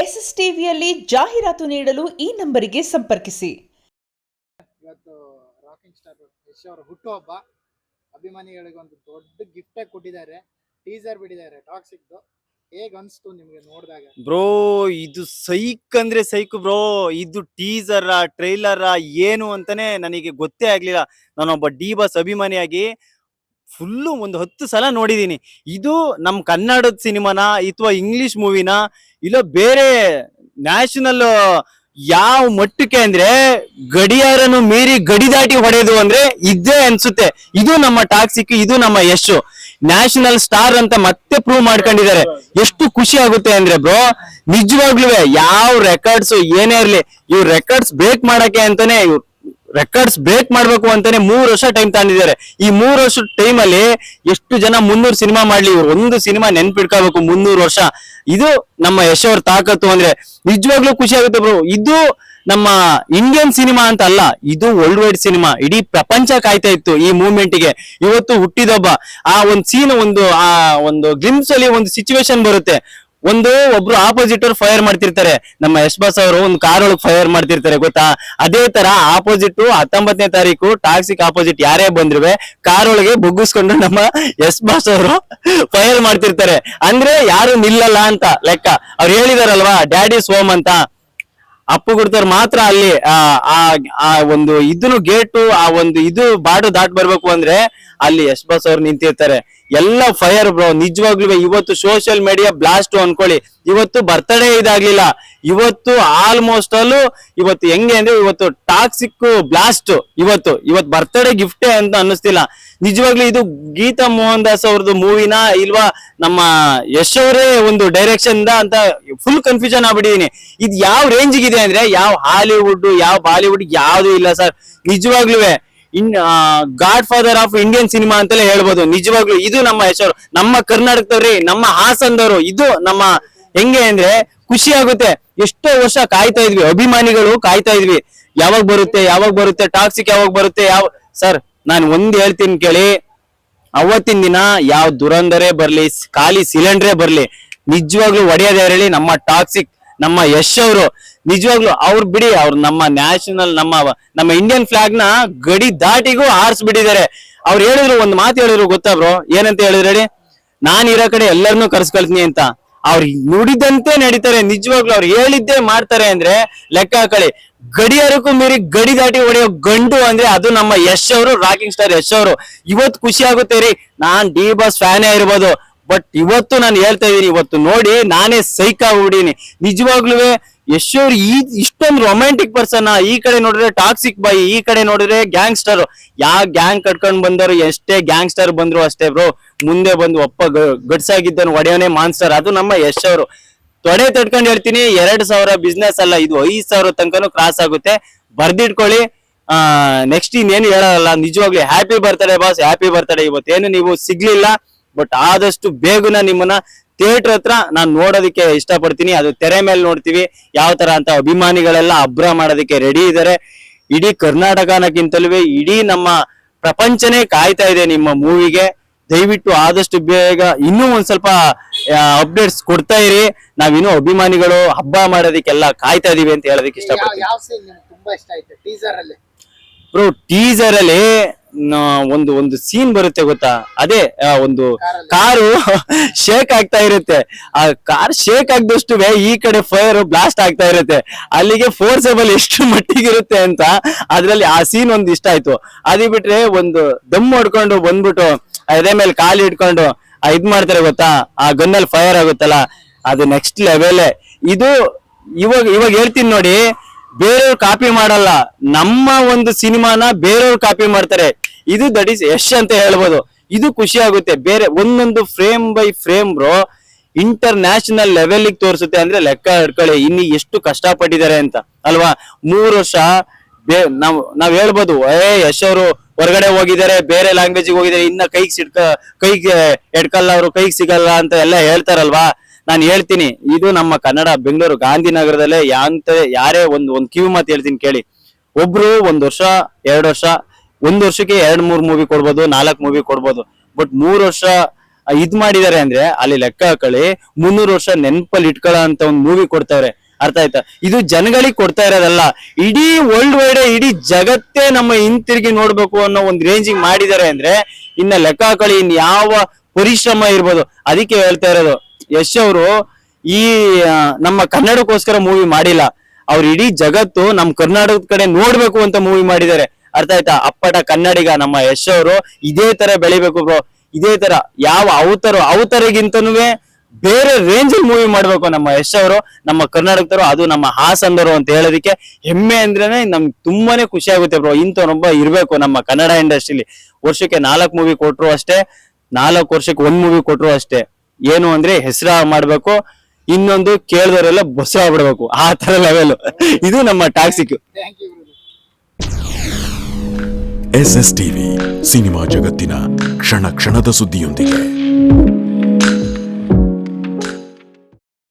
S S ಟಿವಿಯಲ್ಲಿ ಜಾಹೀರಾತು ನೀಡಲು ಈ ನಂಬರಿಗೆ ಸಂಪರ್ಕಿಸಿ. ಇವತ್ತು ರಾಕಿಂಗ್ ಸ್ಟಾರ್ ಯಶ್ ಅವರ ಹುಟ್ಟುಹಬ್ಬ. ಅಭಿಮಾನಿಗಳಿಗೆ ಒಂದು ದೊಡ್ಡ ಗಿಫ್ಟ್ ಕೊಟ್ಟಿದ್ದಾರೆ. ಟೀಸರ್ ಬಿಟ್ಟಿದ್ದಾರೆ ಟಾಕ್ಸಿಕ್ದು. ಹೇಗ್ ಅನ್ಸ್ತು ನಿಮ್ಗೆ ನೋಡಿದಾಗ? ಬ್ರೋ ಇದು ಸೈಕ್ ಅಂದ್ರೆ ಸೈಕ್ ಬ್ರೋ. ಇದು ಟೀಸರ್ ಟ್ರೈಲರ್ ಏನು ಅಂತಾನೆ ನನಗೆ ಗೊತ್ತೇ ಆಗ್ಲಿಲ್ಲ. ನಾನೊಬ್ಬ ಡಿ ಬಾಸ್ ಅಭಿಮಾನಿಯಾಗಿ ಫುಲ್ಲು ಒಂದು 10 ಸಲ ನೋಡಿದೀನಿ. ಇದು ನಮ್ ಕನ್ನಡದ ಸಿನಿಮಾನ ಅಥವಾ ಇಂಗ್ಲಿಷ್ ಮೂವಿನ ಇಲ್ಲ ಬೇರೆ ನ್ಯಾಷನಲ್ ಯಾವ ಮಟ್ಟಕ್ಕೆ ಅಂದ್ರೆ ಗಡಿಯಾರನು ಮೀರಿ ಗಡಿ ದಾಟಿ ಹೊಡೆಯೋದು ಅಂದ್ರೆ ಇದೇ ಅನ್ಸುತ್ತೆ. ಇದು ನಮ್ಮ ಟಾಕ್ಸಿಕ್, ಇದು ನಮ್ಮ ಯಶ್ ನ್ಯಾಷನಲ್ ಸ್ಟಾರ್ ಅಂತ ಮತ್ತೆ ಪ್ರೂವ್ ಮಾಡ್ಕೊಂಡಿದ್ದಾರೆ. ಎಷ್ಟು ಖುಷಿ ಆಗುತ್ತೆ ಅಂದ್ರೆ ಬ್ರೋ, ನಿಜವಾಗ್ಲೂ ಯಾವ ರೆಕಾರ್ಡ್ಸ್ ಏನೇ ಇರ್ಲಿ, ಇವ್ರು ರೆಕಾರ್ಡ್ಸ್ ಬ್ರೇಕ್ ಮಾಡಕ್ಕೆ ಅಂತಾನೆ ರೆಕಾರ್ಡ್ಸ್ ಬ್ರೇಕ್ ಮಾಡ್ಬೇಕು ಅಂತಾನೆ 3 ವರ್ಷ ಟೈಮ್ ತಗೊಂಡಿದ್ದಾರೆ. ಈ 3 ವರ್ಷ ಟೈಮ್ ಅಲ್ಲಿ ಎಷ್ಟು ಜನ 300 ಸಿನಿಮಾ ಮಾಡ್ಲಿ, ಇವ್ರು ಒಂದು ಸಿನಿಮಾ ನೆನ್ಪಿಡ್ಕೋಬೇಕು 300 ವರ್ಷ. ಇದು ನಮ್ಮ ಯಶ್ ಅವ್ರ ತಾಕತ್ತು ಅಂದ್ರೆ ನಿಜವಾಗ್ಲೂ ಖುಷಿ ಆಗುತ್ತೆ ಬ್ರೋ. ಇದು ನಮ್ಮ ಇಂಡಿಯನ್ ಸಿನಿಮಾ ಅಂತ ಅಲ್ಲ, ಇದು ವರ್ಲ್ಡ್ ವೈಡ್ ಸಿನಿಮಾ. ಇಡೀ ಪ್ರಪಂಚ ಕಾಯ್ತಾ ಇತ್ತು ಈ ಮೂವ್ಮೆಂಟ್ಗೆ. ಇವತ್ತು ಹುಟ್ಟಿದೊಬ್ಬ ಆ ಒಂದ್ ಸೀನ್, ಒಂದು ಗ್ಲಿಮ್ಸ್ ಅಲ್ಲಿ ಒಂದು ಸಿಚುವೇಶನ್ ಬರುತ್ತೆ. ಒಬ್ರು ಆಪೋಸಿಟ್ ಅವ್ರು ಫೈರ್ ಮಾಡ್ತಿರ್ತಾರೆ, ನಮ್ಮ ಯಶ್ ಬಾಸ್ ಅವರು ಒಂದು ಕಾರ್ ಒಳಗೆ ಫೈರ್ ಮಾಡ್ತಿರ್ತಾರೆ ಗೊತ್ತಾ. ಅದೇ ತರ ಆಪೋಸಿಟ್ 19ನೇ ತಾರೀಕು ಟಾಕ್ಸಿಕ್ ಆಪೋಸಿಟ್ ಯಾರೇ ಬಂದ್ರುವೆ ಕಾರ್ ಒಳಗೆ ಬುಗ್ಗಿಸ್ಕೊಂಡು ನಮ್ಮ ಯಶ್ ಬಾಸ್ ಅವರು ಫೈರ್ ಮಾಡ್ತಿರ್ತಾರೆ. ಅಂದ್ರೆ ಯಾರು ನಿಲ್ಲಲ್ಲ ಅಂತ ಲೆಕ್ಕ. ಅವ್ರು ಹೇಳಿದಾರಲ್ವಾ ಡ್ಯಾಡಿ ಸೋಮ್ ಅಂತ, ಅಪ್ಪು ಗುಡ್ತವ್ರು ಮಾತ್ರ ಅಲ್ಲಿ ಆ ಒಂದು ಇದನ್ನು ಗೇಟು ಆ ಒಂದು ಇದು ಬಾಡು ದಾಟ್ ಬರ್ಬೇಕು ಅಂದ್ರೆ ಅಲ್ಲಿ ಯಶ್ ಬಾಸ್ ಅವ್ರು ನಿಂತಿರ್ತಾರೆ. ಎಲ್ಲ ಫೈರ್ ಬ್ರೋ. ನಿಜವಾಗ್ಲೂ ಇವತ್ತು ಸೋಷಿಯಲ್ ಮೀಡಿಯಾ ಬ್ಲಾಸ್ಟ್ ಅನ್ಕೊಳ್ಳಿ. ಇವತ್ತು ಬರ್ತ್ಡೇ ಇದಾಗ್ಲಿಲ್ಲ, ಇವತ್ತು ಆಲ್ಮೋಸ್ಟ್ ಅಲ್ಲೂ ಇವತ್ತು ಹೆಂಗೆ ಅಂದ್ರೆ ಇವತ್ತು ಟಾಕ್ಸಿಕ್ ಬ್ಲಾಸ್ಟ್. ಇವತ್ತು ಬರ್ತ್ಡೇ ಗಿಫ್ಟೇ ಅಂತ ಅನ್ನಿಸ್ತಿಲ್ಲ. ನಿಜವಾಗ್ಲೂ ಇದು ಗೀತಾ ಮೋಹನ್ ದಾಸ್ ಅವ್ರದ್ದು ಮೂವಿನ ಇಲ್ವಾ ನಮ್ಮ ಯಶ್ ಅವರೇ ಒಂದು ಡೈರೆಕ್ಷನ್ ಅಂತ ಫುಲ್ ಕನ್ಫ್ಯೂಷನ್ ಆಗ್ಬಿಟ್ಟಿದೀನಿ. ಇದು ಯಾವ ರೇಂಜ್ಗಿದೆ ಅಂದ್ರೆ ಯಾವ ಹಾಲಿವುಡ್ ಯಾವ ಬಾಲಿವುಡ್ ಯಾವ್ದು ಇಲ್ಲ ಸರ್. ನಿಜವಾಗ್ಲೂ god father of Indian cinema ಅಂತಲೇ ಹೇಳ್ಬೋದು. ನಿಜವಾಗ್ಲು ಇದು ನಮ್ಮ ಯಶ್ ಅವರು, ನಮ್ಮ ಕರ್ನಾಟಕದವ್ರಿ, ನಮ್ಮ ಹಾಸನದವರು. ಇದು ನಮ್ಮ ಹೆಂಗೆ ಅಂದ್ರೆ ಖುಷಿ ಆಗುತ್ತೆ. ಎಷ್ಟೋ ವರ್ಷ ಕಾಯ್ತಾ ಇದ್ವಿ, ಅಭಿಮಾನಿಗಳು ಕಾಯ್ತಾ ಇದ್ವಿ, ಯಾವಾಗ ಬರುತ್ತೆ ಟಾಕ್ಸಿಕ್ ಯಾವಾಗ ಬರುತ್ತೆ. ಸರ್ ನಾನು ಒಂದ್ ಹೇಳ್ತೀನಿ ಕೇಳಿ, ಅವತ್ತಿನ ದಿನ ಯಾವ ದುರಂಧರೇ ಬರ್ಲಿ, ಖಾಲಿ ಸಿಲಿಂಡ್ರೇ ಬರ್ಲಿ, ನಿಜವಾಗ್ಲೂ ಒಡೆಯದೇ ಇರಲಿ ನಮ್ಮ ಟಾಕ್ಸಿಕ್, ನಮ್ಮ ಯಶ್ ಅವರು. ನಿಜವಾಗ್ಲು ಅವ್ರು ಬಿಡಿ, ಅವ್ರು ನಮ್ಮ ನ್ಯಾಷನಲ್ ನಮ್ಮ ಇಂಡಿಯನ್ ಫ್ಲಾಗ್ ನ ಗಡಿ ದಾಟಿಗೂ ಹಾರಿಸ್ಬಿಟ್ಟಿದ್ದಾರೆ. ಅವ್ರು ಹೇಳಿದ್ರು, ಒಂದ್ ಮಾತು ಹೇಳಿದ್ರು ಗೊತ್ತಾ ಬ್ರೋ? ಏನಂತ ಹೇಳಿದ್ರು ಹೇಳಿ? ನಾನ್ ಇರೋ ಕಡೆ ಎಲ್ಲರನ್ನೂ ಕರ್ಸ್ಕೊಳ್ತೀನಿ ಅಂತ. ಅವ್ರು ನುಡಿದಂತೆ ನಡೀತಾರೆ. ನಿಜವಾಗ್ಲು ಅವ್ರು ಹೇಳಿದ್ದೇ ಮಾಡ್ತಾರೆ ಅಂದ್ರೆ ಲೆಕ್ಕ ಹಾಕಳಿ. ಗಡಿಯಾರಕ್ಕೂ ಮೀರಿ ಗಡಿ ದಾಟಿ ಹೊಡೆಯೋ ಗಂಡು ಅಂದ್ರೆ ಅದು ನಮ್ಮ ಯಶ್ ಅವರು, ರಾಕಿಂಗ್ ಸ್ಟಾರ್ ಯಶ್ ಅವರು. ಇವತ್ತು ಖುಷಿ ಆಗುತ್ತೆ ರೀ. ನಾನ್ ಡಿ ಬಾಸ್ ಫ್ಯಾನೇ ಇರ್ಬೋದು, ಬಟ್ ಇವತ್ತು ನಾನು ಹೇಳ್ತಾ ಇದೀನಿ, ಇವತ್ತು ನೋಡಿ ನಾನೇ ಸೈಕ್ ಆಗ್ಬಿಡೀನಿ. ನಿಜವಾಗ್ಲೂ ಯಶ್ ಅವ್ರು ಇಷ್ಟೊಂದು ರೊಮ್ಯಾಂಟಿಕ್ ಪರ್ಸನ್. ಈ ಕಡೆ ನೋಡಿದ್ರೆ ಟಾಕ್ಸಿಕ್ ಬಾಯಿ, ಈ ಕಡೆ ನೋಡಿದ್ರೆ ಗ್ಯಾಂಗ್ಸ್ಟರ್. ಯಾವ ಗ್ಯಾಂಗ್ ಕಟ್ಕೊಂಡ್ ಬಂದವರು, ಎಷ್ಟೇ ಗ್ಯಾಂಗ್ಸ್ಟರ್ ಬಂದ್ರು ಅಷ್ಟೇ ಬ್ರೋ, ಮುಂದೆ ಬಂದು ಒಪ್ಪ ಗಡ್ಸಾಗಿದ್ದನು ಒಡೆಯೋನೇ ಮಾನ್ಸ್ಟರ್. ಅದು ನಮ್ಮ ಯಶ್ ಅವರು. ತೊಡೆ ತಟ್ಕೊಂಡು ಹೇಳ್ತೀನಿ, 2000 ಬಿಸ್ನೆಸ್ ಅಲ್ಲ, ಇದು 5000 ತನಕನೂ ಕ್ರಾಸ್ ಆಗುತ್ತೆ. ಬರ್ದಿಟ್ಕೊಳ್ಳಿ. ನೆಕ್ಸ್ಟ್ ಇನ್ನೇನು ಹೇಳಲ್ಲ. ನಿಜವಾಗ್ಲಿ happy birthday boss, happy birthday. ಇವತ್ತೇನು ನೀವು ಸಿಗ್ಲಿಲ್ಲ, ಬಟ್ ಆದಷ್ಟು ಬೇಗನ ನಿಮ್ಮನ್ನ ಥಿಯೇಟರ್ ಹತ್ರ ನಾನು ನೋಡೋದಕ್ಕೆ ಇಷ್ಟಪಡ್ತೀನಿ. ಅದು ತೆರೆ ಮೇಲೆ ನೋಡ್ತೀವಿ ಯಾವ ತರ ಅಂತ. ಅಭಿಮಾನಿಗಳೆಲ್ಲ ಅಬ್ರ ಮಾಡೋದಕ್ಕೆ ರೆಡಿ ಇದ್ದಾರೆ. ಇಡೀ ಕರ್ನಾಟಕನಕ್ಕಿಂತಲೂ ಇಡೀ ನಮ್ಮ ಪ್ರಪಂಚನೇ ಕಾಯ್ತಾ ಇದೆ ನಿಮ್ಮ ಮೂವಿಗೆ. ದಯವಿಟ್ಟು ಆದಷ್ಟು ಬೇಗ ಇನ್ನೂ ಒಂದ್ ಸ್ವಲ್ಪ ಅಪ್ಡೇಟ್ಸ್ ಕೊಡ್ತಾ ಇರಿ. ನಾವಿನ್ನೂ ಅಭಿಮಾನಿಗಳು ಹಬ್ಬ ಮಾಡೋದಕ್ಕೆಲ್ಲ ಕಾಯ್ತಾ ಇದೀವಿ ಅಂತ ಹೇಳೋದಕ್ಕೆ ಇಷ್ಟಪಡ್ತೀನಿ. ಯಾವ ಸೀನ್ ನಿಮ್ಗೆ ತುಂಬಾ ಇಷ್ಟ ಆಯ್ತು ಟೀಸರ್ ಅಲ್ಲಿ? ಬ್ರೋ ಟೀಸರ್ ಅಲ್ಲಿ ಒಂದು ಸೀನ್ ಬರುತ್ತೆ ಗೊತ್ತಾ? ಅದೇ ಒಂದು ಕಾರು ಶೇಕ್ ಆಗ್ತಾ ಇರುತ್ತೆ. ಆ ಕಾರ್ ಶೇಕ್ ಆಗದಷ್ಟು ಈ ಕಡೆ ಫೈರ್ ಬ್ಲಾಸ್ಟ್ ಆಗ್ತಾ ಇರುತ್ತೆ. ಅಲ್ಲಿಗೆ ಫೋರ್ಸಬಲ್ ಎಷ್ಟು ಮಟ್ಟಿಗಿರುತ್ತೆ ಅಂತ ಅದ್ರಲ್ಲಿ ಆ ಸೀನ್ ಒಂದು ಇಷ್ಟ ಆಯ್ತು. ಅದೇ ಬಿಟ್ರೆ ಒಂದು ದಮ್ ಹೊಡ್ಕೊಂಡು ಬಂದ್ಬಿಟ್ಟು ಅದೇ ಮೇಲೆ ಕಾಲು ಇಟ್ಕೊಂಡು ಇದ್ ಮಾಡ್ತಾರೆ ಗೊತ್ತಾ, ಆ ಗನ್ನಲ್ಲಿ ಫೈರ್ ಆಗುತ್ತಲ್ಲ, ಅದು ನೆಕ್ಸ್ಟ್ ಲೆವೆಲ್. ಇದು ಇವಾಗ ಹೇಳ್ತೀನಿ ನೋಡಿ, ಬೇರೆಯವ್ರು ಕಾಪಿ ಮಾಡಲ್ಲ, ನಮ್ಮ ಒಂದು ಸಿನಿಮಾನ ಬೇರೆಯವ್ರು ಕಾಪಿ ಮಾಡ್ತಾರೆ. ಇದು ದಟ್ ಈಸ್ ಯಶ್ ಅಂತ ಹೇಳ್ಬೋದು. ಇದು ಖುಷಿ ಆಗುತ್ತೆ. ಬೇರೆ ಒಂದೊಂದು frame by frame bro inter national level ತೋರಿಸುತ್ತೆ ಅಂದ್ರೆ ಲೆಕ್ಕ ಹಿಡ್ಕೊಳ್ಳಿ ಇನ್ನು ಎಷ್ಟು ಕಷ್ಟಪಟ್ಟಿದ್ದಾರೆ ಅಂತ ಅಲ್ವಾ. 3 ವರ್ಷ ನಾವ್ ಹೇಳ್ಬೋದು ಯಶ್ ಅವರು ಹೊರಗಡೆ ಹೋಗಿದ್ದಾರೆ, ಬೇರೆ ಲ್ಯಾಂಗ್ವೇಜ್ ಹೋಗಿದ್ದಾರೆ, ಇನ್ನ ಕೈಗೆ ಎಡ್ಕಲ್ಲ, ಅವರು ಕೈಗೆ ಸಿಗಲ್ಲ ಅಂತ ಎಲ್ಲ ಹೇಳ್ತಾರಲ್ವಾ. ನಾನು ಹೇಳ್ತೀನಿ, ಇದು ನಮ್ಮ ಕನ್ನಡ ಬೆಂಗಳೂರು ಗಾಂಧಿನಗರದಲ್ಲೇ ಯಾರೇ ಒಂದು ಕಿವಿ ಮಾತು ಹೇಳ್ತೀನಿ ಕೇಳಿ. ಒಬ್ರು 1 ವರ್ಷ 2 ವರ್ಷ, 1 ವರ್ಷಕ್ಕೆ 2-3 ಮೂವಿ ಕೊಡ್ಬೋದು, 4 ಮೂವಿ ಕೊಡ್ಬೋದು. ಬಟ್ 3 ವರ್ಷ ಇದ್ ಮಾಡಿದಾರೆ ಅಂದ್ರೆ ಅಲ್ಲಿ ಲೆಕ್ಕ ಹಾಕೊಳ್ಳಿ 300 ವರ್ಷ ನೆನಪಲ್ಲಿ ಇಟ್ಕೊಳ್ಳೋ ಅಂತ ಒಂದು ಮೂವಿ ಕೊಡ್ತಾವ್ರೆ. ಅರ್ಥ ಆಯ್ತಾ? ಇದು ಜನಗಳಿಗೆ ಕೊಡ್ತಾ ಇರೋದಲ್ಲ, ಇಡೀ ವರ್ಲ್ಡ್ ವೈಡ್ ಇಡೀ ಜಗತ್ತೇ ನಮ್ಮ ಹಿಂತಿರುಗಿ ನೋಡ್ಬೇಕು ಅನ್ನೋ ಒಂದು ರೇಂಜಿಗೆ ಮಾಡಿದ್ದಾರೆ ಅಂದ್ರೆ ಇನ್ನ ಲೆಕ್ಕ ಹಾಕೊಳ್ಳಿ ಇನ್ ಯಾವ ಪರಿಶ್ರಮ ಇರ್ಬೋದು. ಅದಕ್ಕೆ ಹೇಳ್ತಾ ಇರೋದು, ಯಶ್ ಅವರು ಈ ನಮ್ಮ ಕನ್ನಡಕ್ಕೋಸ್ಕರ ಮೂವಿ ಮಾಡಿಲ್ಲ, ಅವ್ರು ಇಡೀ ಜಗತ್ತು ನಮ್ ಕರ್ನಾಟಕದ ಕಡೆ ನೋಡ್ಬೇಕು ಅಂತ ಮೂವಿ ಮಾಡಿದ್ದಾರೆ. ಅರ್ಥ ಆಯ್ತಾ? ಅಪ್ಪಟ ಕನ್ನಡಿಗ ನಮ್ಮ ಯಶ್ ಅವರು ಇದೇ ತರ ಬೆಳಿಬೇಕು ಬ್ರೋ. ಇದೇ ತರ ಯಾವ ಅವತರಿಗಿಂತನೂ ಬೇರೆ ರೇಂಜ್ ಮೂವಿ ಮಾಡ್ಬೇಕು ನಮ್ಮ ಯಶ್ ಅವರು, ನಮ್ಮ ಕರ್ನಾಟಕದವರು, ಅದು ನಮ್ಮ ಹಾಸನದವರು ಅಂತ ಹೇಳೋದಕ್ಕೆ ಹೆಮ್ಮೆ ಅಂದ್ರೇನೆ ನಮ್ಗೆ ತುಂಬಾನೇ ಖುಷಿ ಆಗುತ್ತೆ ಬ್ರೋ. ಇಂಥವನೊಬ್ಬ ಇರ್ಬೇಕು ನಮ್ಮ ಕನ್ನಡ ಇಂಡಸ್ಟ್ರಿಲಿ. ವರ್ಷಕ್ಕೆ 4 ಮೂವಿ ಕೊಟ್ರು ಅಷ್ಟೇ, 4 ವರ್ಷಕ್ಕೆ 1 ಮೂವಿ ಕೊಟ್ರು ಅಷ್ಟೇ. ಏನು ಅಂದ್ರೆ ಹೆಸರ ಮಾಡ್ಬೇಕು, ಇನ್ನೊಂದು ಕೇಳಿದವರೆಲ್ಲ ಬಸ್ ಆಗ್ಬಿಡ್ಬೇಕು, ಆ ತರ ಲೆವೆಲ್ ಇದು ನಮ್ಮ Toxic. Thank you brother. SSTV cinema ಜಗತ್ತಿನ ಕ್ಷಣ ಕ್ಷಣದ ಸುದ್ದಿಯೊಂದಿಗೆ.